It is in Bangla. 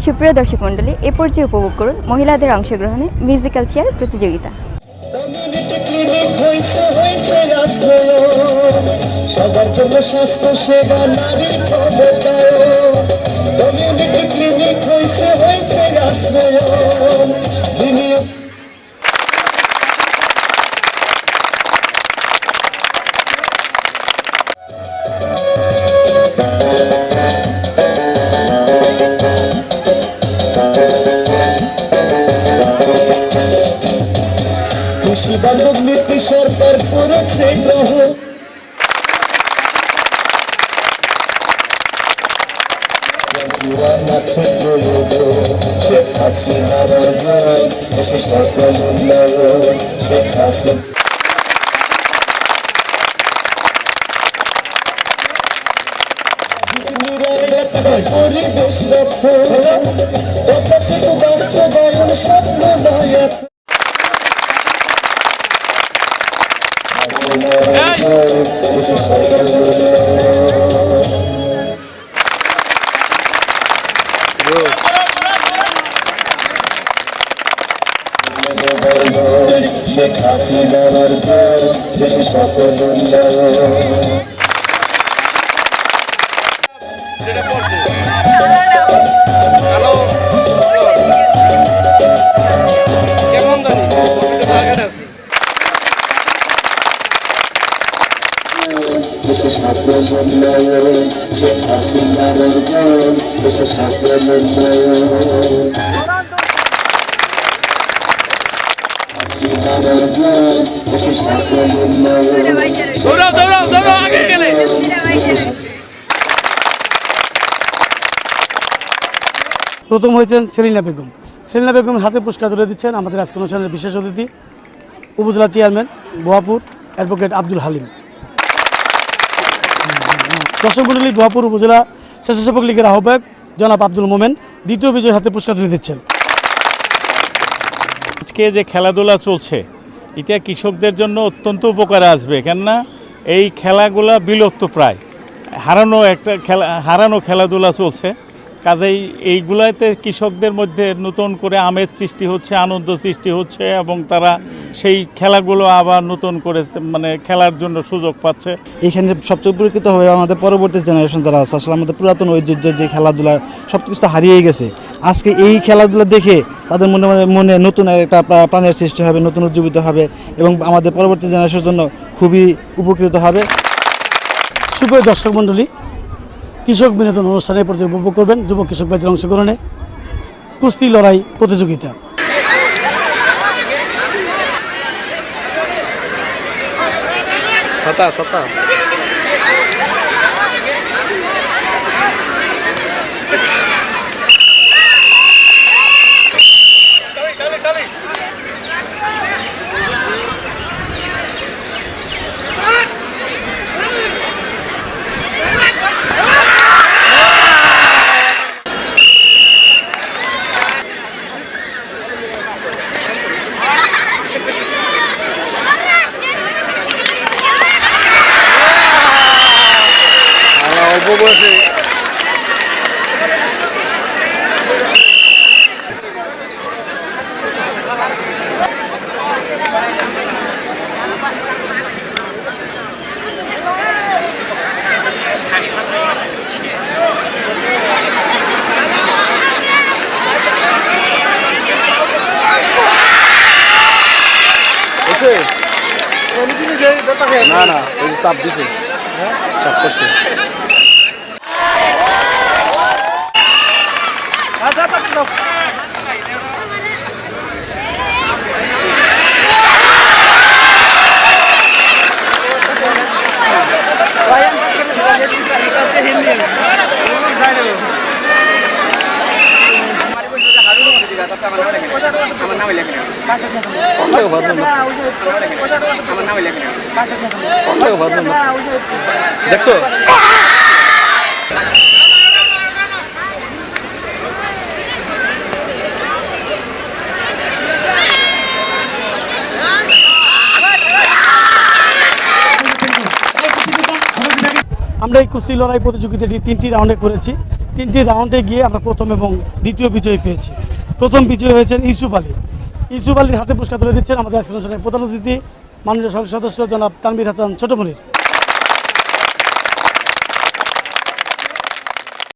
সুপ্রিয় দর্শক মণ্ডলী, এ পর্যায়ে উপভোগ করুন মহিলাদের অংশগ্রহণে মিউজিক্যাল চেয়ার প্রতিযোগিতা। সবার জন্য স্বাস্থ্য সেবা, নারীর ক্ষমতায়ন। কমিউনিটি ক্লিনিক হয়েছে আশ্রয়ন। কৃষি বান্ধব নীতি সরকার করেছে গ্রহণ। শেখ হাসিনার দেশে সকল উন্নয়ন। শেখ হাসিনা পরিবেশ রক্ষণ, প্রত্যাশিত বাস্তবায়ন স্বপ্ন নয়। শেখ হাসিনার দেশে সকল উন্নয়ন। দেশে সকল উন্নয়ন। শেখ হাসিনার দেশে সকল উন্নয়ন। প্রথম হয়েছেন সেলিনা বেগম। সেলিনা বেগমের হাতে পুরস্কার তুলে দিচ্ছেন আমাদের আজকের অনুষ্ঠানের বিশেষ অতিথি উপজেলা চেয়ারম্যান ভুয়াপুর অ্যাডভোকেট আব্দুল হালিম। দর্শক মণ্ডলী, ভুয়াপুর উপজেলা স্বেচ্ছাসেবক লীগের আহ্বায়ক জনাব আব্দুল মোমেন দ্বিতীয় বিজয় হাতে পুরস্কার তুলে দিচ্ছেন। আজকে যে খেলাধুলা চলছে এটা কৃষকদের জন্য অত্যন্ত উপকারে আসবে, কেননা এই খেলাগুলা বিলুপ্ত প্রায় হারানো খেলাধুলা চলছে। কাজেই এইগুলাতে কৃষকদের মধ্যে নতুন করে আমেজ সৃষ্টি হচ্ছে, আনন্দ সৃষ্টি হচ্ছে এবং তারা সেই খেলাগুলো আবার নতুন করে খেলার জন্য সুযোগ পাচ্ছে। এখানে সবচেয়ে উপকৃত হবে আমাদের পরবর্তী জেনারেশন যারা আছে। আসলে আমাদের পুরাতন ঐতিহ্যের যে খেলাধুলা সব কিছু হারিয়ে গেছে। আজকে এই খেলাধুলা দেখে তাদের মনে নতুন একটা প্রাণের সৃষ্টি হবে, নতুন উজ্জীবিত হবে এবং আমাদের পরবর্তী জেনারেশনের জন্য খুবই উপকৃত হবে। সুপ্রিয় দর্শক মণ্ডলী, কৃষক বিনোদন অনুষ্ঠানে পর্যায়ে উপভোগ করবেন যুব কৃষক ভাইদের অংশগ্রহণে কুস্তি লড়াই প্রতিযোগিতা। না না, এই চাপ দিছে, চাপ করছে। দেখছো আমরা এই কুস্তি লড়াই প্রতিযোগিতাটি 3টি রাউন্ডে করেছি। 3টি রাউন্ডে গিয়ে আমরা প্রথম এবং দ্বিতীয় বিজয়ী পেয়েছি। প্রথম বিজয়ী হয়েছেন ইউসুফ আলী। ইউসুফ আলীর হাতে পুরস্কার তুলে দিচ্ছেন আমাদের আজকের অনুষ্ঠানের প্রধান অতিথি মাননীয় সংসদ সদস্য জনাব তানভীর হাসান ছোট মনির।